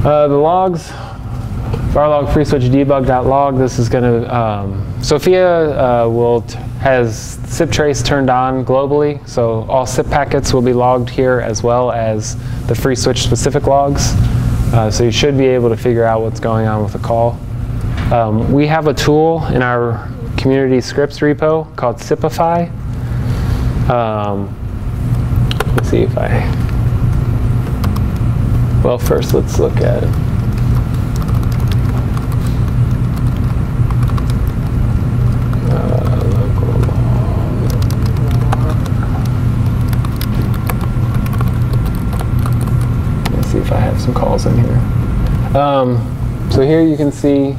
The logs, varlog freeswitch debug.log. This is going to, Sophia has SIP trace turned on globally, so all SIP packets will be logged here as well as the Freeswitch specific logs. So you should be able to figure out what's going on with the call. We have a tool in our community scripts repo called Sipify. Let's see if well, first let's look at it. Let's see if I have some calls in here. So here you can see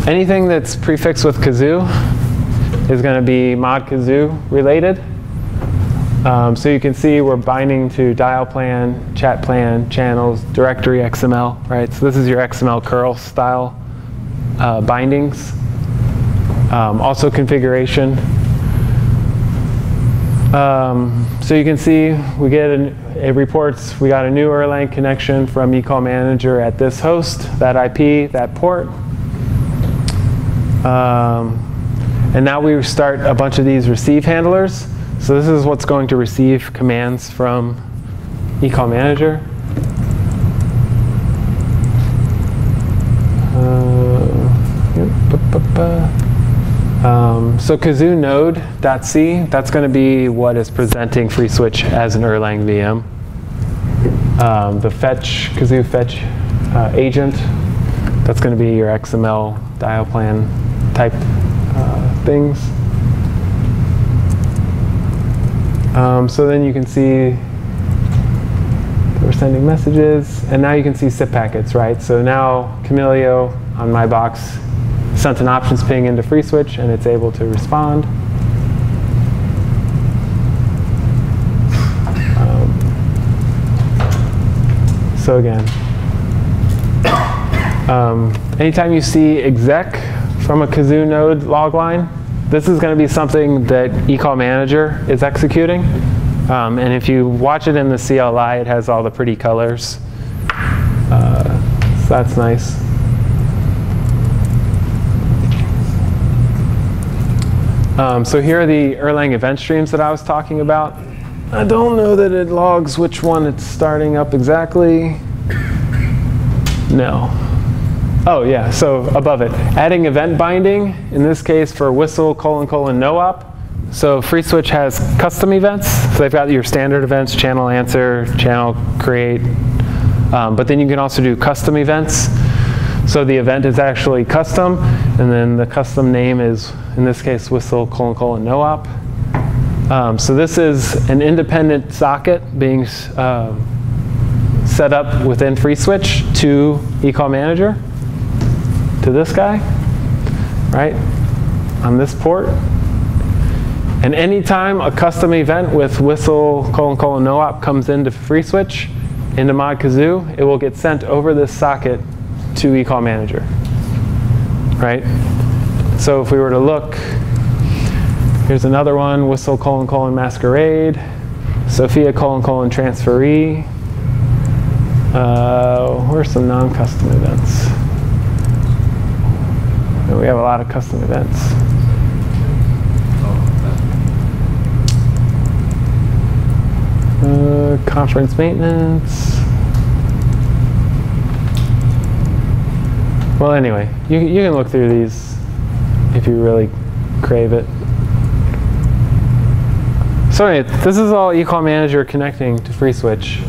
anything that's prefixed with kazoo is going to be mod kazoo related. So you can see we're binding to dial plan, chat plan, channels, directory XML, right? So this is your XML curl style bindings. Also configuration. So you can see we get it reports we got a new Erlang connection from eCall manager at this host, that IP, that port. And now we start a bunch of these receive handlers. So this is what's going to receive commands from eCall manager. So kazoo node.c, that's going to be what is presenting Freeswitch as an Erlang VM. The kazoo fetch agent, that's going to be your XML dial plan type things. So then you can see we're sending messages, and now you can see SIP packets, right? So now Camilio on my box sent an options ping into Freeswitch, and it's able to respond. So again, anytime you see exec from a kazoo node log line, this is going to be something that eCall manager is executing. And if you watch it in the CLI, it has all the pretty colors. So that's nice. So here are the Erlang event streams that I was talking about. I don't know that it logs which one it's starting up exactly. No. Oh yeah, so above it, adding event binding, in this case for whistle : no op. So Freeswitch has custom events. So they've got your standard events, channel answer, channel create, but then you can also do custom events. So the event is actually custom, and then the custom name is, in this case, whistle : no op. So this is an independent socket being set up within Freeswitch to eCall manager. To this guy, right, on this port. And anytime a custom event with whistle : no op comes into Freeswitch, into mod kazoo, it will get sent over this socket to eCall manager, right? So if we were to look, here's another one, whistle : masquerade, Sophia : transferee. Where's some non-custom events? We have a lot of custom events. Conference maintenance. Well, anyway, you can look through these if you really crave it. So anyway, this is all eCall manager connecting to Freeswitch.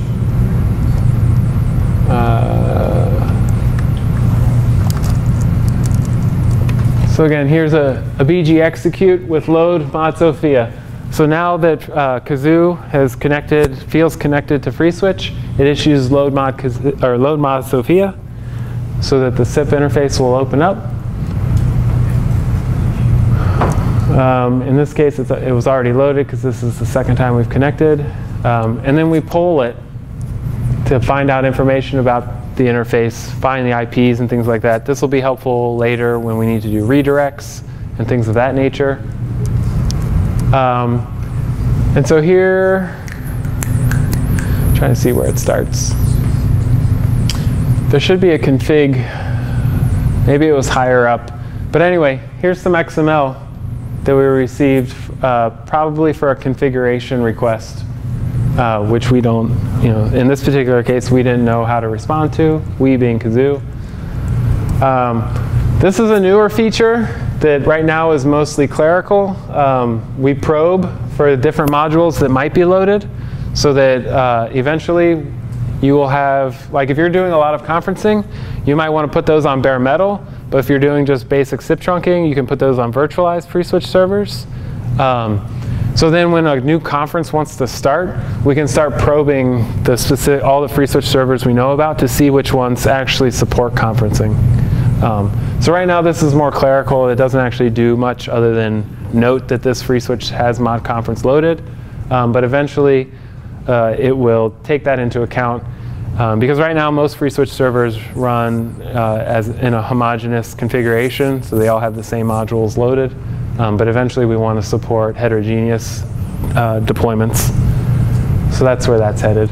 So again, here's a BG execute with load mod Sophia. So now that kazoo has feels connected to Freeswitch, it issues load mod Sophia, so that the SIP interface will open up. In this case, it was already loaded because this is the second time we've connected, and then we poll it to find out information about the interface, find the IPs and things like that. This will be helpful later when we need to do redirects and things of that nature. And so here, trying to see where it starts. there should be a config. Maybe it was higher up. But anyway, here's some XML that we received probably for a configuration request, which we don't, in this particular case, we didn't know how to respond to, we being Kazoo. This is a newer feature that right now is mostly clerical. We probe for different modules that might be loaded so that eventually you will have, like if you're doing a lot of conferencing, you might want to put those on bare metal. But if you're doing just basic SIP trunking, you can put those on virtualized Freeswitch servers. So then when a new conference wants to start, we can start probing all the Freeswitch servers we know about to see which ones actually support conferencing. So right now this is more clerical. It doesn't actually do much other than note that this Freeswitch has mod conference loaded. But eventually it will take that into account. Because right now most Freeswitch servers run in a homogeneous configuration, so they all have the same modules loaded. But eventually we want to support heterogeneous deployments. So that's where that's headed.